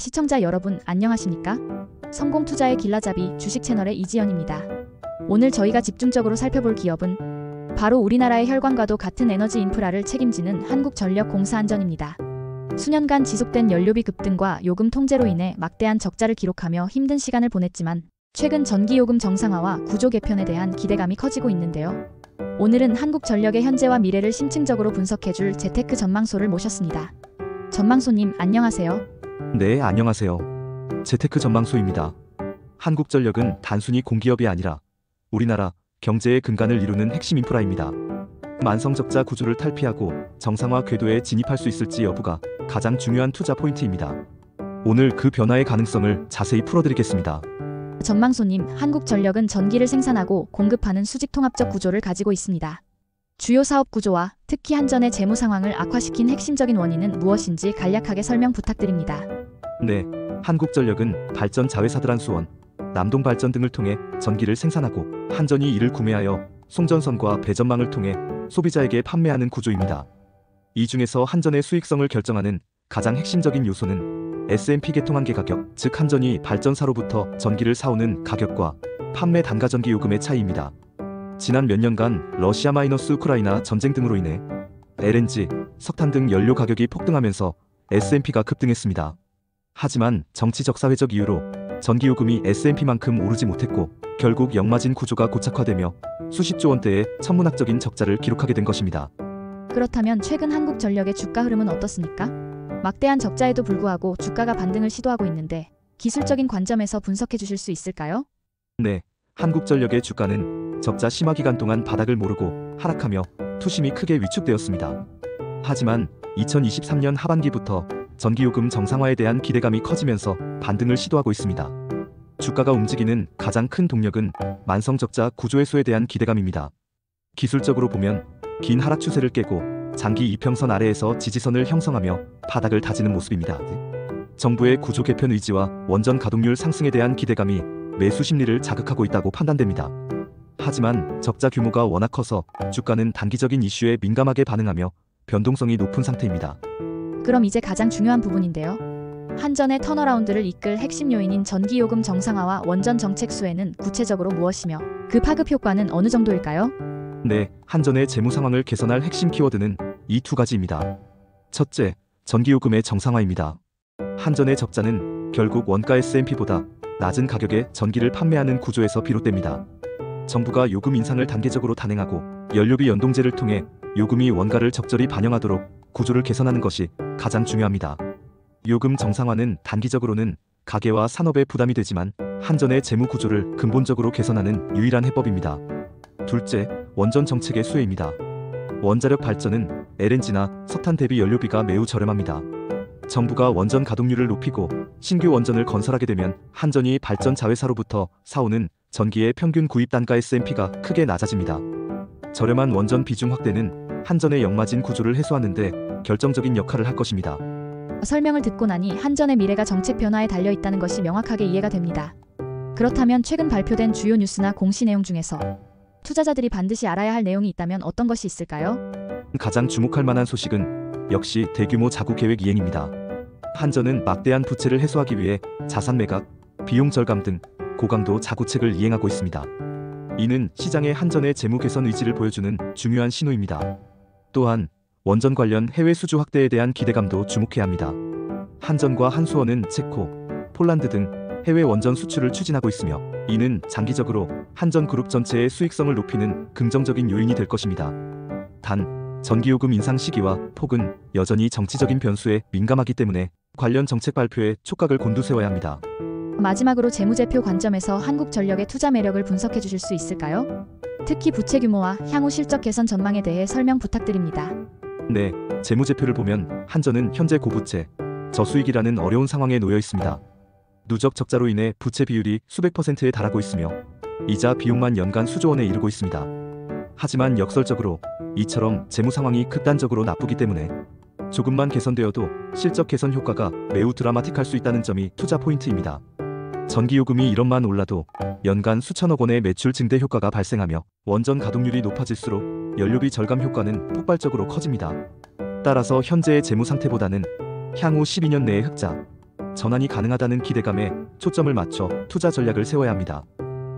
시청자 여러분 안녕하십니까? 성공투자의 길라잡이 주식 채널의 이지연입니다. 오늘 저희가 집중적으로 살펴볼 기업은 바로 우리나라의 혈관과도 같은 에너지 인프라를 책임지는 한국전력공사안전입니다. 수년간 지속된 연료비 급등과 요금 통제로 인해 막대한 적자를 기록하며 힘든 시간을 보냈지만 최근 전기요금 정상화와 구조 개편에 대한 기대감이 커지고 있는데요. 오늘은 한국전력의 현재와 미래를 심층적으로 분석해줄 재테크 전망소를 모셨습니다. 전망소님 안녕하세요. 네, 안녕하세요. 재테크 전망소입니다. 한국전력은 단순히 공기업이 아니라 우리나라 경제의 근간을 이루는 핵심 인프라입니다. 만성적자 구조를 탈피하고 정상화 궤도에 진입할 수 있을지 여부가 가장 중요한 투자 포인트입니다. 오늘 그 변화의 가능성을 자세히 풀어드리겠습니다. 전망소님, 한국전력은 전기를 생산하고 공급하는 수직통합적 구조를 가지고 있습니다. 주요 사업 구조와 특히 한전의 재무 상황을 악화시킨 핵심적인 원인은 무엇인지 간략하게 설명 부탁드립니다. 네, 한국전력은 발전 자회사들 한수원, 남동발전 등을 통해 전기를 생산하고 한전이 이를 구매하여 송전선과 배전망을 통해 소비자에게 판매하는 구조입니다. 이 중에서 한전의 수익성을 결정하는 가장 핵심적인 요소는 S&P 개통한계 가격, 즉 한전이 발전사로부터 전기를 사오는 가격과 판매 단가 전기 요금의 차이입니다. 지난 몇 년간 러시아 우크라이나 전쟁 등으로 인해 LNG, 석탄 등 연료 가격이 폭등하면서 S&P가 급등했습니다. 하지만 정치적 사회적 이유로 전기요금이 S&P만큼 오르지 못했고 결국 역마진 구조가 고착화되며 수십조 원대의 천문학적인 적자를 기록하게 된 것입니다. 그렇다면 최근 한국전력의 주가 흐름은 어떻습니까? 막대한 적자에도 불구하고 주가가 반등을 시도하고 있는데 기술적인 관점에서 분석해 주실 수 있을까요? 네, 한국전력의 주가는 적자 심화 기간 동안 바닥을 모르고 하락하며 투심이 크게 위축되었습니다. 하지만 2023년 하반기부터 전기요금 정상화에 대한 기대감이 커지면서 반등을 시도하고 있습니다. 주가가 움직이는 가장 큰 동력은 만성적자 구조 해소에 대한 기대감입니다. 기술적으로 보면 긴 하락 추세를 깨고 장기 이평선 아래에서 지지선을 형성하며 바닥을 다지는 모습입니다. 정부의 구조 개편 의지와 원전 가동률 상승에 대한 기대감이 매수 심리를 자극하고 있다고 판단됩니다. 하지만 적자 규모가 워낙 커서 주가는 단기적인 이슈에 민감하게 반응하며 변동성이 높은 상태입니다. 그럼 이제 가장 중요한 부분인데요. 한전의 턴어라운드를 이끌 핵심 요인인 전기요금 정상화와 원전 정책 수혜는 구체적으로 무엇이며 그 파급 효과는 어느 정도일까요? 네, 한전의 재무 상황을 개선할 핵심 키워드는 이 두 가지입니다. 첫째, 전기요금의 정상화입니다. 한전의 적자는 결국 원가 S&P보다 낮은 가격에 전기를 판매하는 구조에서 비롯됩니다. 정부가 요금 인상을 단계적으로 단행하고 연료비 연동제를 통해 요금이 원가를 적절히 반영하도록 구조를 개선하는 것이 가장 중요합니다. 요금 정상화는 단기적으로는 가계와 산업에 부담이 되지만 한전의 재무 구조를 근본적으로 개선하는 유일한 해법입니다. 둘째, 원전 정책의 수혜입니다. 원자력 발전은 LNG나 석탄 대비 연료비가 매우 저렴합니다. 정부가 원전 가동률을 높이고 신규 원전을 건설하게 되면 한전이 발전 자회사로부터 사오는 전기의 평균 구입 단가 S&P가 크게 낮아집니다. 저렴한 원전 비중 확대는 한전의 역마진 구조를 해소하는 데 결정적인 역할을 할 것입니다. 설명을 듣고 나니 한전의 미래가 정책 변화에 달려 있다는 것이 명확하게 이해가 됩니다. 그렇다면 최근 발표된 주요 뉴스나 공시 내용 중에서 투자자들이 반드시 알아야 할 내용이 있다면 어떤 것이 있을까요? 가장 주목할 만한 소식은 역시 대규모 자구 계획 이행입니다. 한전은 막대한 부채를 해소하기 위해 자산 매각, 비용 절감 등 고강도 자구책을 이행하고 있습니다. 이는 시장의 한전의 재무 개선 의지를 보여주는 중요한 신호입니다. 또한 원전 관련 해외 수주 확대에 대한 기대감도 주목해야 합니다. 한전과 한수원은 체코, 폴란드 등 해외 원전 수출을 추진하고 있으며 이는 장기적으로 한전 그룹 전체의 수익성을 높이는 긍정적인 요인이 될 것입니다. 단, 전기요금 인상 시기와 폭은 여전히 정치적인 변수에 민감하기 때문에 관련 정책 발표에 촉각을 곤두세워야 합니다. 마지막으로 재무제표 관점에서 한국전력의 투자 매력을 분석해 주실 수 있을까요? 특히 부채 규모와 향후 실적 개선 전망에 대해 설명 부탁드립니다. 네, 재무제표를 보면 한전은 현재 고부채, 저수익이라는 어려운 상황에 놓여 있습니다. 누적 적자로 인해 부채 비율이 수백 %에 달하고 있으며 이자 비용만 연간 수조 원에 이르고 있습니다. 하지만 역설적으로 이처럼 재무 상황이 극단적으로 나쁘기 때문에 조금만 개선되어도 실적 개선 효과가 매우 드라마틱할 수 있다는 점이 투자 포인트입니다. 전기요금이 1원만 올라도 연간 수천억 원의 매출 증대 효과가 발생하며 원전 가동률이 높아질수록 연료비 절감 효과는 폭발적으로 커집니다. 따라서 현재의 재무 상태보다는 향후 12년 내의 흑자, 전환이 가능하다는 기대감에 초점을 맞춰 투자 전략을 세워야 합니다.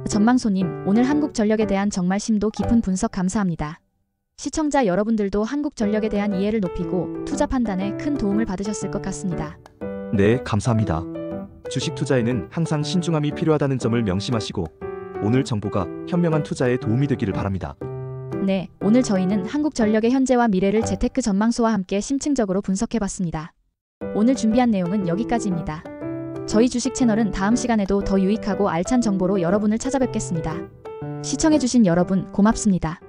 전망소님, 오늘 한국전력에 대한 정말 심도 깊은 분석 감사합니다. 시청자 여러분들도 한국전력에 대한 이해를 높이고 투자 판단에 큰 도움을 받으셨을 것 같습니다. 네, 감사합니다. 주식 투자에는 항상 신중함이 필요하다는 점을 명심하시고 오늘 정보가 현명한 투자에 도움이 되기를 바랍니다. 네, 오늘 저희는 한국전력의 현재와 미래를 재테크 전망소와 함께 심층적으로 분석해봤습니다. 오늘 준비한 내용은 여기까지입니다. 저희 주식 채널은 다음 시간에도 더 유익하고 알찬 정보로 여러분을 찾아뵙겠습니다. 시청해주신 여러분 고맙습니다.